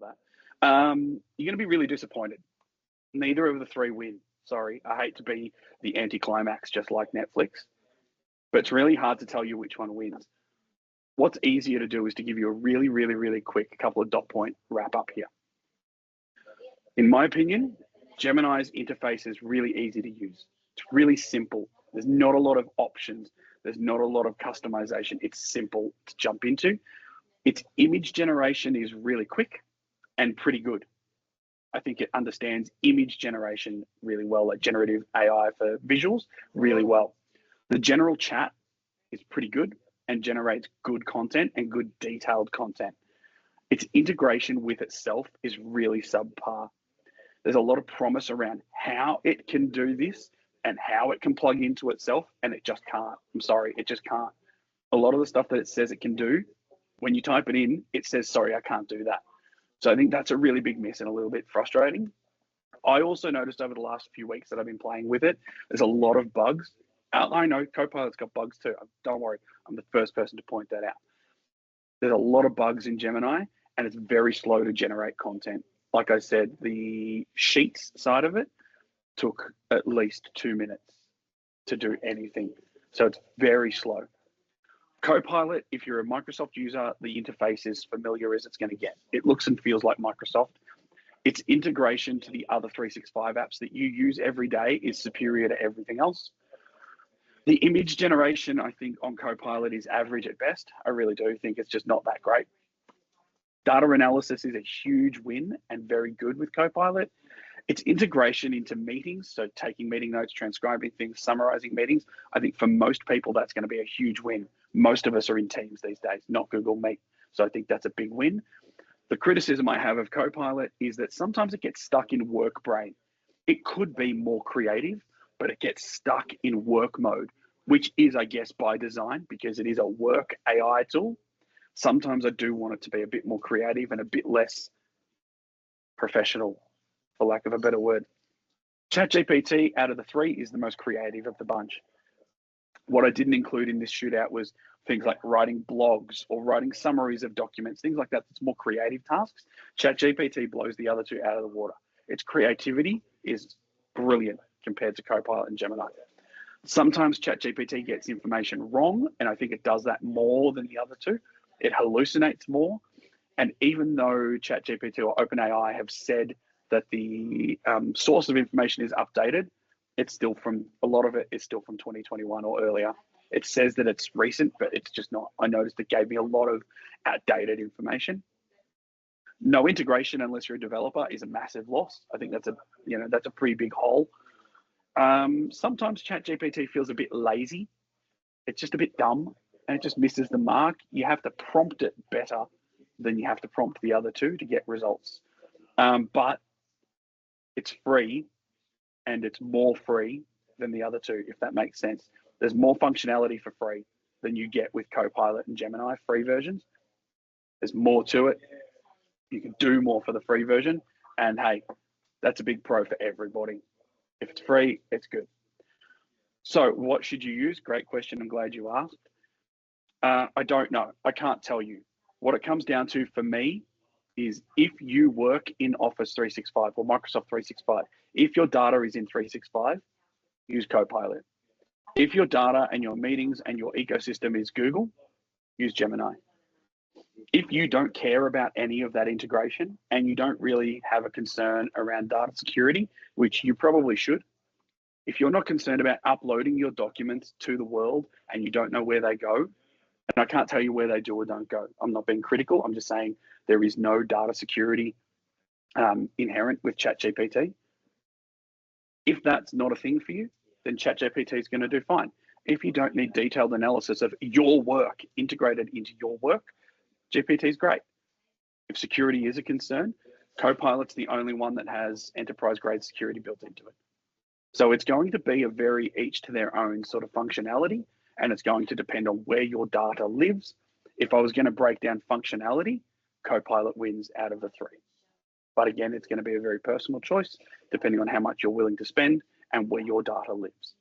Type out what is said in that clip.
that. You're going to be really disappointed. Neither of the three win. Sorry, I hate to be the anticlimax just like Netflix, but it's really hard to tell you which one wins. What's easier to do is to give you a really, really, really quick couple of dot point wrap up here. In my opinion, Gemini's interface is really easy to use. It's really simple. There's not a lot of options. There's not a lot of customization. It's simple to jump into. Its image generation is really quick and pretty good. I think it understands image generation really well, like generative AI for visuals really well. The general chat is pretty good and generates good content and good detailed content. Its integration with itself is really subpar. There's a lot of promise around how it can do this and how it can plug into itself, and it just can't. I'm sorry, it just can't. A lot of the stuff that it says it can do, when you type it in, it says, sorry, I can't do that. So I think that's a really big miss and a little bit frustrating. I also noticed over the last few weeks that I've been playing with it, there's a lot of bugs. I know Copilot's got bugs too. Don't worry, I'm the first person to point that out. There's a lot of bugs in Gemini, and it's very slow to generate content. Like I said, the Sheets side of it took at least 2 minutes to do anything. So it's very slow. Copilot, if you're a Microsoft user, the interface is familiar as it's going to get. It looks and feels like Microsoft. Its integration to the other 365 apps that you use every day is superior to everything else. The image generation, I think, on Copilot is average at best. I really do think it's just not that great. Data analysis is a huge win and very good with Copilot. Its integration into meetings, so taking meeting notes, transcribing things, summarizing meetings, I think for most people, that's going to be a huge win. Most of us are in Teams these days, not Google Meet. So I think that's a big win. The criticism I have of Copilot is that sometimes it gets stuck in work brain. It could be more creative, but it gets stuck in work mode, which is, I guess, by design because it is a work AI tool. Sometimes I do want it to be a bit more creative and a bit less professional, for lack of a better word. ChatGPT out of the three is the most creative of the bunch. What I didn't include in this shootout was things like writing blogs or writing summaries of documents, things like that. It's more creative tasks. ChatGPT blows the other two out of the water. Its creativity is brilliant compared to Copilot and Gemini. Sometimes ChatGPT gets information wrong, and I think it does that more than the other two. It hallucinates more. And even though ChatGPT or OpenAI have said that the source of information is updated, it's still from, a lot of it is still from 2021 or earlier. It says that it's recent, but it's just not. I noticed it gave me a lot of outdated information. No integration unless you're a developer is a massive loss. I think that's a pretty big hole. Sometimes ChatGPT feels a bit lazy. It's just a bit dumb and it just misses the mark. You have to prompt it better than you have to prompt the other two to get results. But it's free and it's more free than the other two, if that makes sense. There's more functionality for free than you get with Copilot and Gemini free versions. There's more to it. You can do more for the free version. And hey, that's a big pro for everybody. If it's free, it's good. So what should you use? Great question. I'm glad you asked. I don't know. I can't tell you. What it comes down to for me is if you work in Office 365 or Microsoft 365, if your data is in 365, use Copilot. If your data and your meetings and your ecosystem is Google, use Gemini. If you don't care about any of that integration and you don't really have a concern around data security, which you probably should, if you're not concerned about uploading your documents to the world and you don't know where they go, and I can't tell you where they do or don't go. I'm not being critical. I'm just saying there is no data security inherent with ChatGPT. If that's not a thing for you, then ChatGPT is going to do fine. If you don't need detailed analysis of your work integrated into your work, GPT is great. If security is a concern, Copilot's the only one that has enterprise-grade security built into it. So it's going to be a very each to their own sort of functionality, and it's going to depend on where your data lives. If I was going to break down functionality, Copilot wins out of the three. But again, it's going to be a very personal choice, depending on how much you're willing to spend and where your data lives.